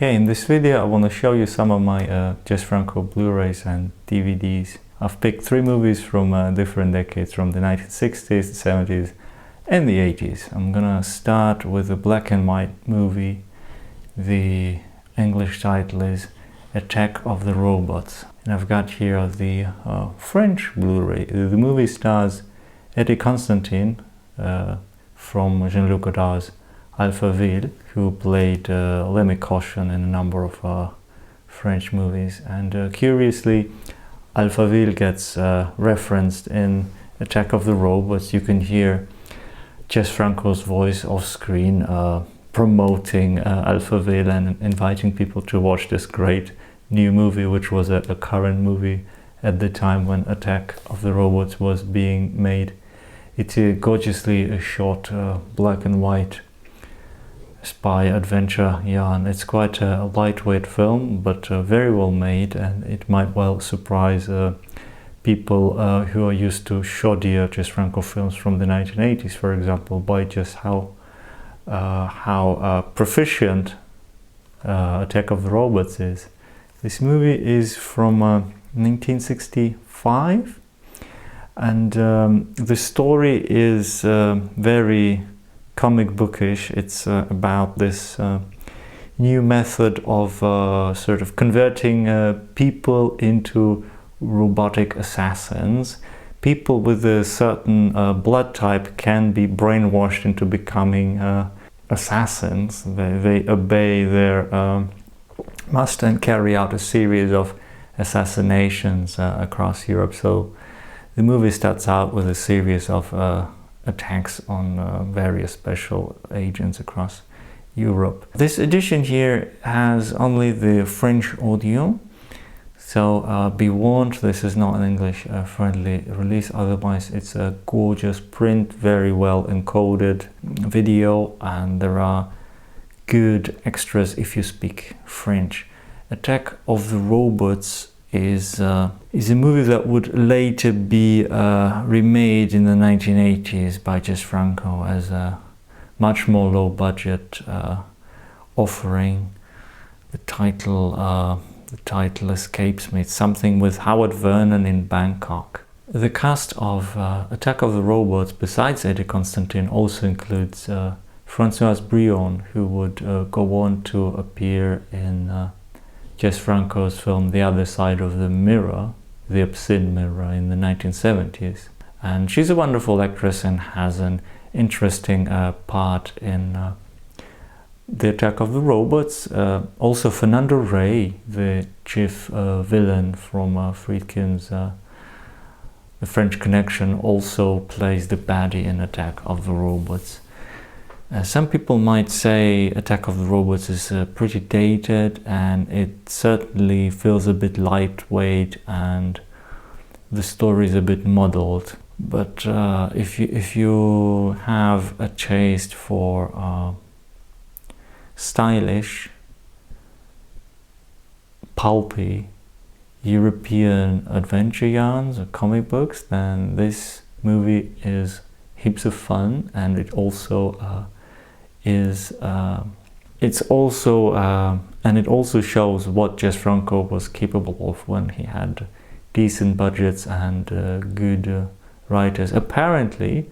Hey, in this video I want to show you some of my Jess Franco Blu-rays and DVDs. I've picked 3 movies from different decades, from the 1960s, the 70s and the 80s. I'm gonna start with a black and white movie. The English title is Attack of the Robots. And I've got here the French Blu-ray. The movie stars Eddie Constantine from Jean-Luc Godard's Alphaville, who played Lemmy Caution in a number of French movies. And curiously, Alphaville gets referenced in Attack of the Robots. You can hear Jess Franco's voice off screen promoting Alphaville and inviting people to watch this great new movie, which was a current movie at the time when Attack of the Robots was being made. It's a gorgeously shot black and white spy adventure yarn. It's quite a lightweight film, but very well made, and it might well surprise people who are used to shoddier Jess Franco films from the 1980s, for example, by just how proficient Attack of the Robots is. This movie is from 1965, and the story is very comic bookish. It's about this new method of sort of converting people into robotic assassins. People with a certain blood type can be brainwashed into becoming assassins. They obey their master and carry out a series of assassinations across Europe. So the movie starts out with a series of attacks on various special agents across Europe. This edition here has only the French audio, so be warned, this is not an English friendly release. Otherwise it's a gorgeous print, very well encoded video, and there are good extras if you speak French. Attack of the Robots is a movie that would later be remade in the 1980s by Jess Franco as a much more low budget offering. The title escapes me. It's something with Howard Vernon in Bangkok. The cast of Attack of the Robots, besides Eddie Constantine, also includes Françoise Brion, who would go on to appear in Jess Franco's film The Other Side of the Mirror, The Obscene Mirror, in the 1970s. And she's a wonderful actress and has an interesting part in The Attack of the Robots. Also Fernando Rey, the chief villain from Friedkin's The French Connection, also plays the baddie in Attack of the Robots. Some people might say Attack of the Robots is pretty dated, and it certainly feels a bit lightweight and the story is a bit muddled. But if you have a taste for stylish, pulpy European adventure yarns or comic books, then this movie is heaps of fun, and it also and it also shows what Jess Franco was capable of when he had decent budgets and good writers. Apparently,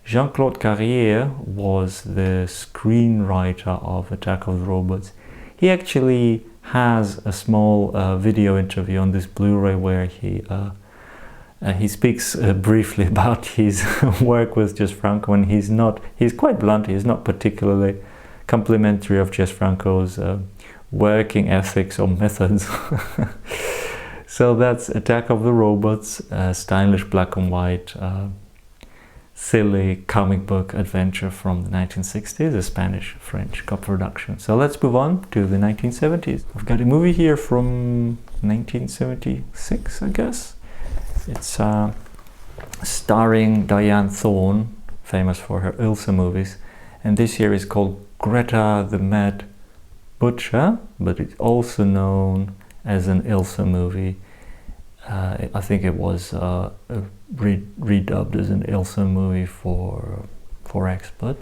Jean-Claude Carrière was the screenwriter of Attack of the Robots. He actually has a small video interview on this Blu-ray where he speaks briefly about his work with Jess Franco, and he's quite blunt. He's not particularly complimentary of Jess Franco's working ethics or methods. So that's Attack of the Robots, stylish black and white, silly comic book adventure from the 1960s, a Spanish-French co-production. So let's move on to the 1970s. I've got a movie here from 1976, I guess. It's starring Diane Thorne, famous for her Ilsa movies, and this here is called Greta the Mad Butcher, but it's also known as an Ilsa movie. I think it was redubbed as an Ilsa movie for Expert.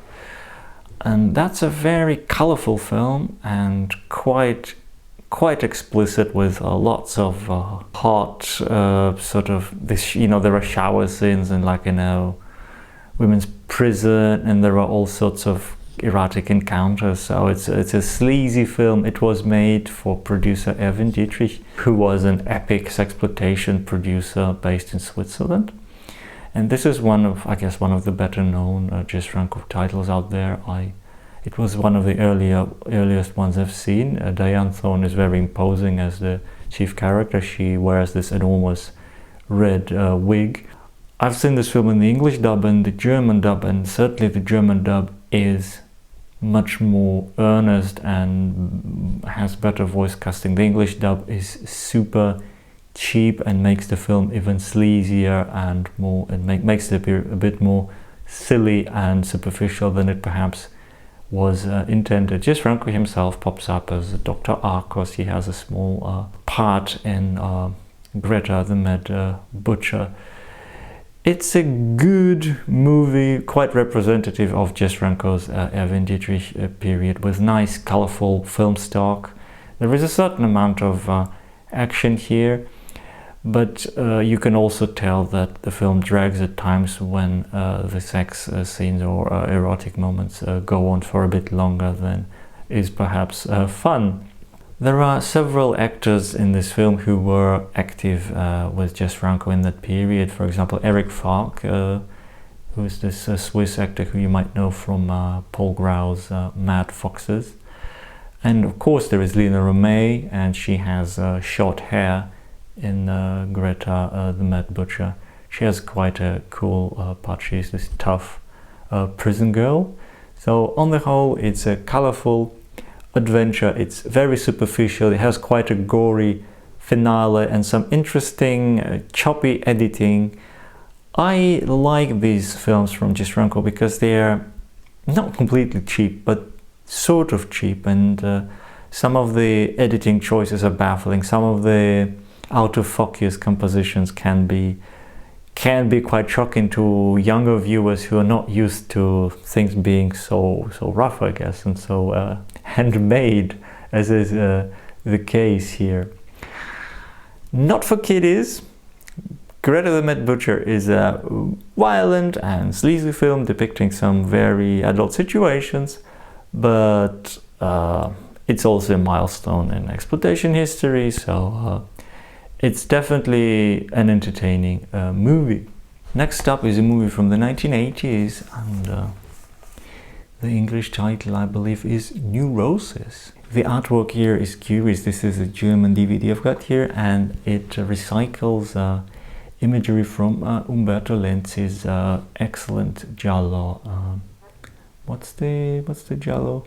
And that's a very colorful film and quite explicit, with lots of hot sort of this, there are shower scenes and, like, women's prison, and there are all sorts of erotic encounters. So it's a sleazy film. It was made for producer Erwin Dietrich, who was an epic sexploitation producer based in Switzerland. And this is one of the better known Jess Franco titles out there. It was one of the earliest ones I've seen. Diane Thorne is very imposing as the chief character. She wears this enormous red wig. I've seen this film in the English dub and the German dub, and certainly the German dub is much more earnest and has better voice casting. The English dub is super cheap and makes the film even sleazier and more, it makes it appear a bit more silly and superficial than it perhaps was intended. Jess Franco himself pops up as Dr. Arcos. He has a small part in Greta the Mad Butcher. It's a good movie, quite representative of Jess Franco's Erwin Dietrich period, with nice, colorful film stock. There is a certain amount of action here, but you can also tell that the film drags at times when the sex scenes or erotic moments go on for a bit longer than is perhaps fun. There are several actors in this film who were active with Jess Franco in that period. For example, Eric Falk, who is this Swiss actor who you might know from Paul Grau's Mad Foxes. And of course there is Lina Romay, and she has short hair in Greta the Mad Butcher. She has quite a cool part. She's this tough prison girl. So on the whole, it's a colorful adventure. It's very superficial. It has quite a gory finale and some interesting choppy editing. I like these films from Jess Franco because they're not completely cheap, but sort of cheap, and some of the editing choices are baffling. Some of the out of focus compositions can be quite shocking to younger viewers who are not used to things being so rough, I guess, and so handmade, as is the case here. Not for kiddies. Greta the Mad Butcher is a violent and sleazy film depicting some very adult situations, but it's also a milestone in exploitation history, so it's definitely an entertaining movie. Next up is a movie from the 1980s, and the English title, I believe, is Neurosis. The artwork here is curious. This is a German DVD I've got here, and it recycles imagery from Umberto Lenzi's excellent giallo. What's the giallo?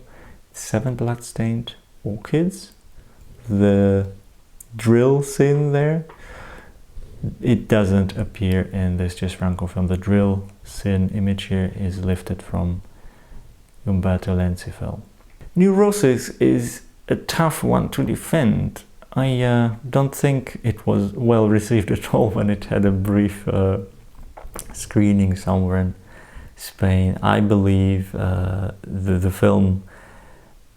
7 blood-stained orchids. The drill scene there, it doesn't appear in this Jess Franco film. The drill scene image here is lifted from Umberto Lenzi film. Neurosis is a tough one to defend. I don't think it was well received at all when it had a brief screening somewhere in Spain. I believe the film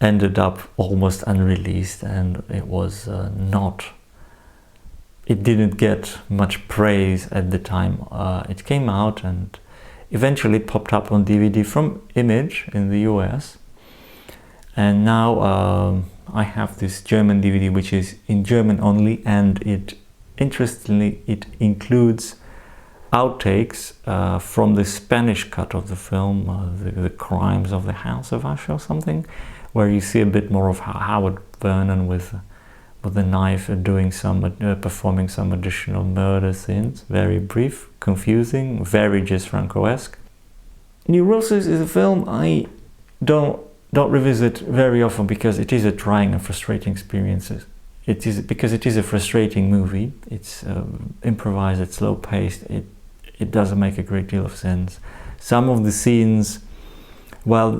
ended up almost unreleased, and it was it didn't get much praise at the time it came out, and eventually it popped up on DVD from Image in the US. And now I have this German DVD which is in German only, and interestingly it includes outtakes from the Spanish cut of the film, the Crimes of the House of Usher or something, where you see a bit more of Howard Vernon with a knife doing performing some additional murder scenes. Very brief, confusing, very Jess Franco-esque. Neurosis is a film I don't revisit very often because it is a trying and frustrating experience. It is a frustrating movie. It's improvised, it's slow paced. It doesn't make a great deal of sense. Some of the scenes, well,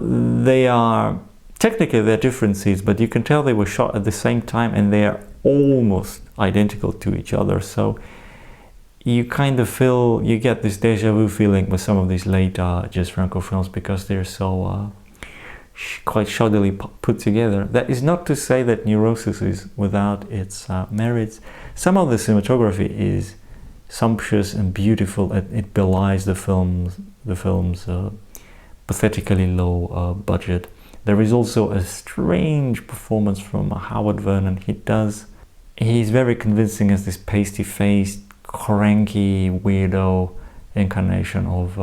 technically they're different scenes, but you can tell they were shot at the same time and they are almost identical to each other. So you kind of you get this deja vu feeling with some of these later Jess Franco films because they're so quite shoddily put together. That is not to say that Neurosis is without its merits. Some of the cinematography is sumptuous and beautiful. It belies the film's pathetically low budget. There is also a strange performance from Howard Vernon. He's very convincing as this pasty-faced, cranky weirdo incarnation of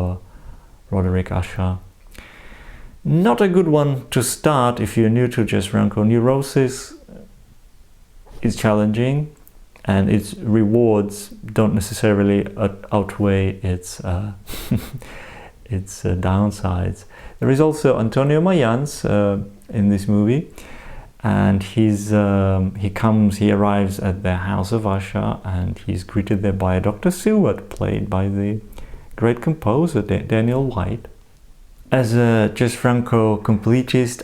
Roderick Usher. Not a good one to start if you're new to Jess Franco. Neurosis is challenging, and its rewards don't necessarily outweigh its its downsides. There is also Antonio Mayans in this movie, and he arrives at the house of Usher, and he's greeted there by Dr. Seward, played by the great composer Daniel White. As a Jess Franco completist,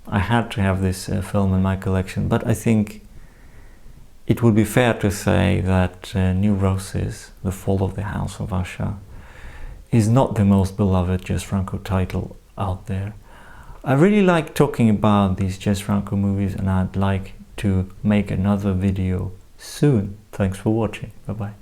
I had to have this film in my collection, but I think it would be fair to say that Neurosis, The Fall of the House of Usher, is not the most beloved Jess Franco title out there. I really like talking about these Jess Franco movies, and I'd like to make another video soon. Thanks for watching. Bye bye.